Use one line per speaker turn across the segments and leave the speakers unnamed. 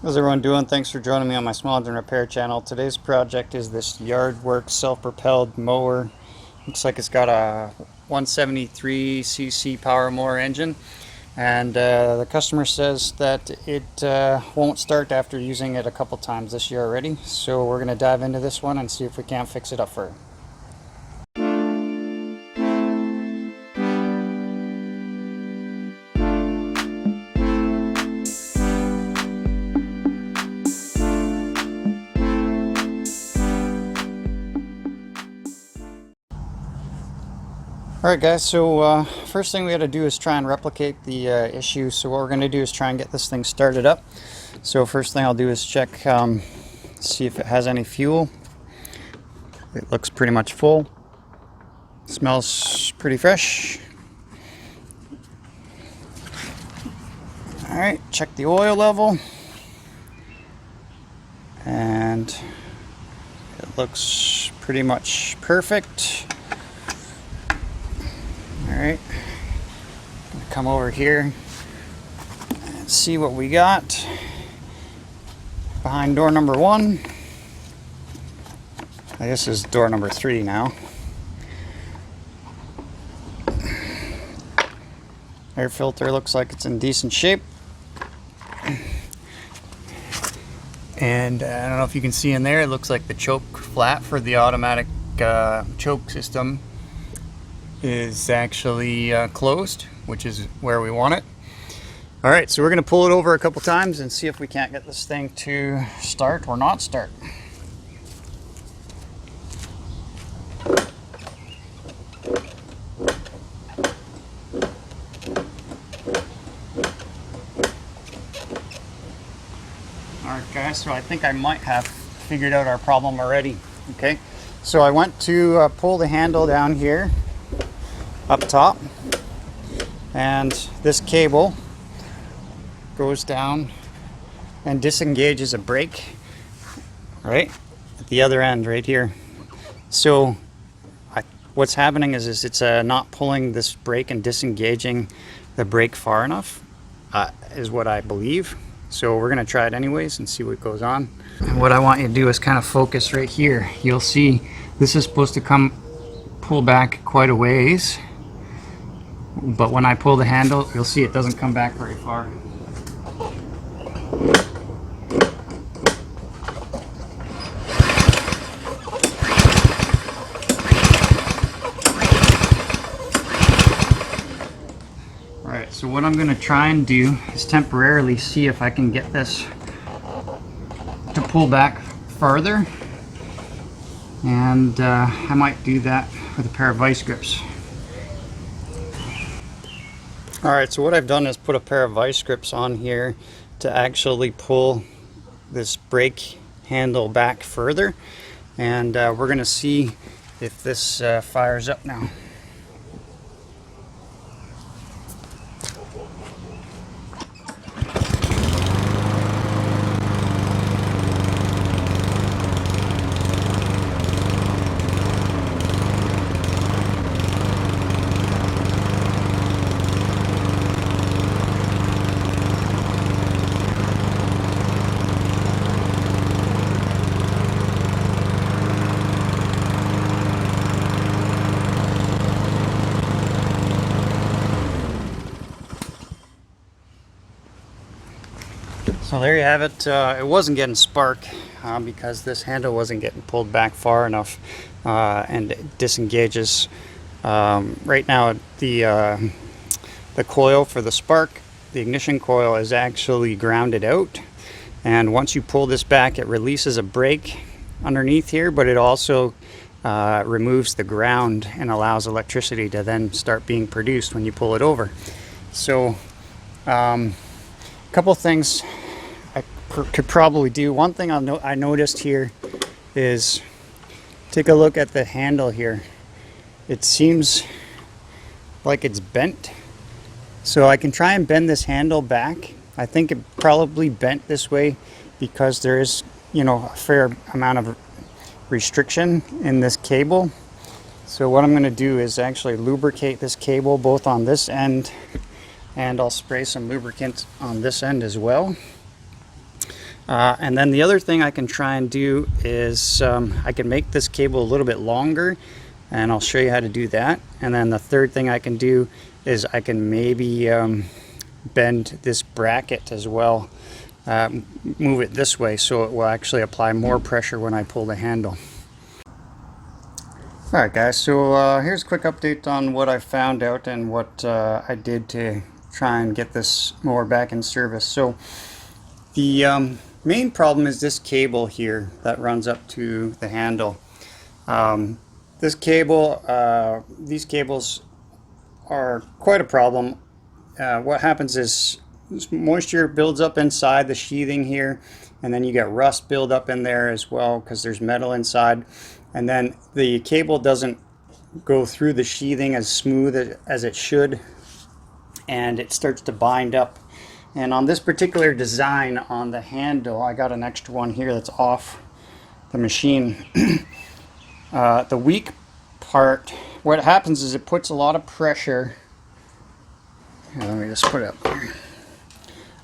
How's everyone doing? Thanks for joining me on my small engine repair channel. Today's project is this Yardworks self-propelled mower. Looks like it's got a 173cc power mower engine, and the customer says that it won't start after using it a couple times this year already. So we're going to dive into this one and see if we can't fix it up for her. Alright guys, so first thing we got to do is try and replicate the issue. So what we're going to do is try and get this thing started up. So first thing I'll do is check, see if it has any fuel. It looks pretty much full. Smells pretty fresh. Alright, check the oil level. And it looks pretty much perfect. Alright, come over here and see what we got behind door number 1. I guess this is door number 3 now. Air filter looks like it's in decent shape. And I don't know if you can see in there, it looks like the choke flap for the automatic choke system is actually closed, which is where we want it. Alright, so we're going to pull it over a couple times and see if we can't get this thing to start or not start. Alright guys, so I think I might have figured out our problem already. Okay, so I went to pull the handle down here up top, and this cable goes down and disengages a brake right at the other end right here. So what's happening is it's not pulling this brake and disengaging the brake far enough, is what I believe. So we're gonna try it anyways and see what goes on. And what I want you to do is kind of focus right here. You'll see this is supposed to pull back quite a ways, but when I pull the handle, you'll see it doesn't come back very far. Alright, so what I'm going to try and do is temporarily see if I can get this to pull back farther, and I might do that with a pair of vice grips. Alright, so what I've done is put a pair of vice grips on here to actually pull this brake handle back further, and we're going to see if this fires up now. So there you have it. It wasn't getting spark because this handle wasn't getting pulled back far enough, and it disengages. Right now the coil for the spark, the ignition coil, is actually grounded out, and once you pull this back it releases a brake underneath here, but it also removes the ground and allows electricity to then start being produced when you pull it over. So a couple things I could probably do. One thing I noticed here is, take a look at the handle here. It seems like it's bent, so I can try and bend this handle back. I think it probably bent this way because there is, you know, a fair amount of restriction in this cable. So what I'm going to do is actually lubricate this cable both on this end, and I'll spray some lubricant on this end as well. And then the other thing I can try and do is I can make this cable a little bit longer, and I'll show you how to do that. And then the third thing I can do is I can maybe bend this bracket as well, move it this way so it will actually apply more pressure when I pull the handle. Alright guys, so here's a quick update on what I found out and what I did to try and get this mower back in service. So the main problem is this cable here that runs up to the handle. This cable, these cables are quite a problem. What happens is moisture builds up inside the sheathing here, and then you get rust build up in there as well because there's metal inside, and then the cable doesn't go through the sheathing as smooth as it should, and it starts to bind up. And on this particular design on the handle, I got an extra one here that's off the machine. The weak part, what happens is it puts a lot of pressure. Let me just put it up there.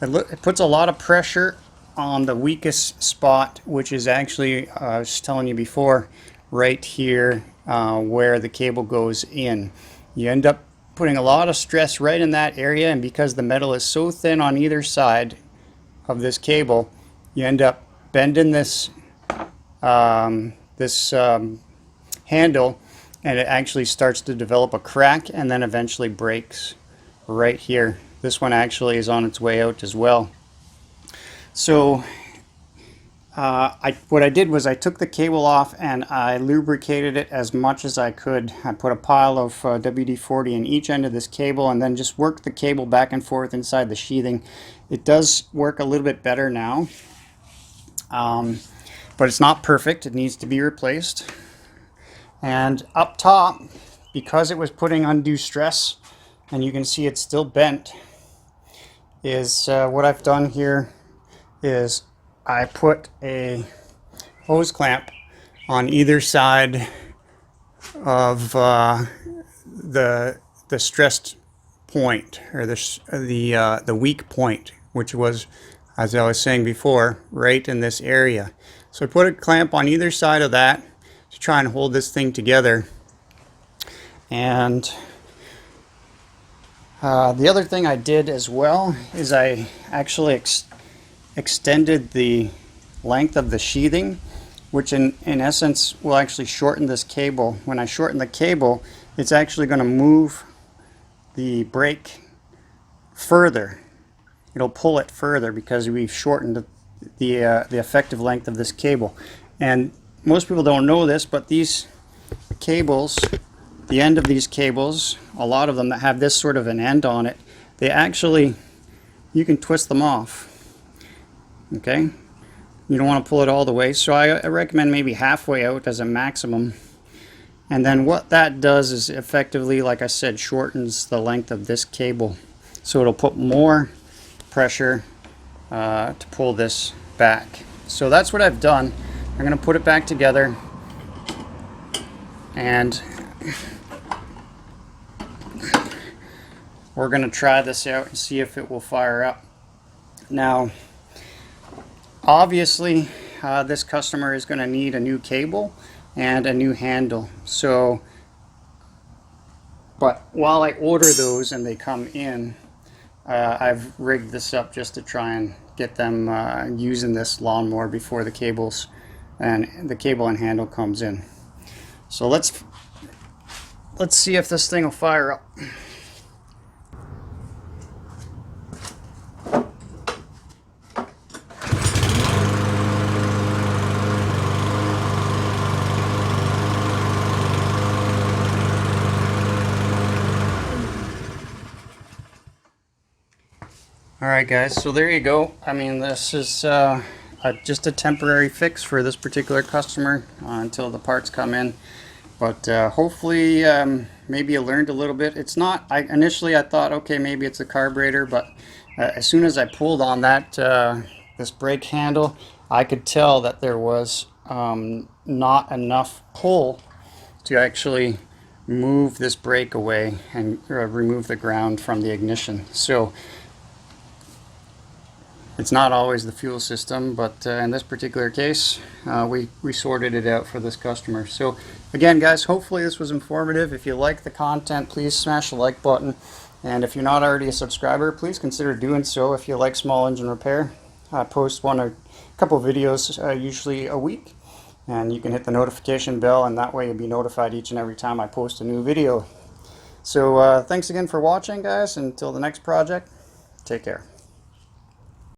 It puts a lot of pressure on the weakest spot, which is actually, I was telling you before, right here where the cable goes in. You end up putting a lot of stress right in that area, and because the metal is so thin on either side of this cable, you end up bending this handle, and it actually starts to develop a crack and then eventually breaks right here. This one actually is on its way out as well. So what I did was I took the cable off and I lubricated it as much as I could. I put a pile of WD-40 in each end of this cable and then just worked the cable back and forth inside the sheathing. It does work a little bit better now, but it's not perfect. It needs to be replaced. And up top, because it was putting undue stress, and you can see it's still bent, is what I've done here is I put a hose clamp on either side of the stressed point, or the weak point, which was, as I was saying before, right in this area. So I put a clamp on either side of that to try and hold this thing together. And the other thing I did as well is I actually extended the length of the sheathing, which in essence will actually shorten this cable. When I shorten the cable, it's actually going to move the brake further. It'll pull it further because we've shortened the effective length of this cable. And most people don't know this, but these cables, the end of these cables, a lot of them that have this sort of an end on it, they actually, you can twist them off. Okay, you don't want to pull it all the way, so I recommend maybe halfway out as a maximum. And then what that does is effectively, like I said, shortens the length of this cable, so it'll put more pressure to pull this back. So that's what I've done. I'm going to put it back together, and we're going to try this out and see if it will fire up. Now, obviously, this customer is going to need a new cable and a new handle. So, but while I order those and they come in, I've rigged this up just to try and get them using this lawnmower before the cable and handle comes in. So let's see if this thing will fire up. Alright guys, so there you go. I mean, this is just a temporary fix for this particular customer until the parts come in. But hopefully maybe you learned a little bit. It's not, initially I thought, okay, maybe it's a carburetor, but as soon as I pulled on that this brake handle, I could tell that there was not enough pull to actually move this brake away and remove the ground from the ignition. So It's not always the fuel system, but in this particular case, we sorted it out for this customer. So again, guys, hopefully this was informative. If you like the content, please smash the like button. And if you're not already a subscriber, please consider doing so if you like small engine repair. I post one or a couple videos usually a week, and you can hit the notification bell, and that way you'll be notified each and every time I post a new video. So thanks again for watching, guys. Until the next project, take care.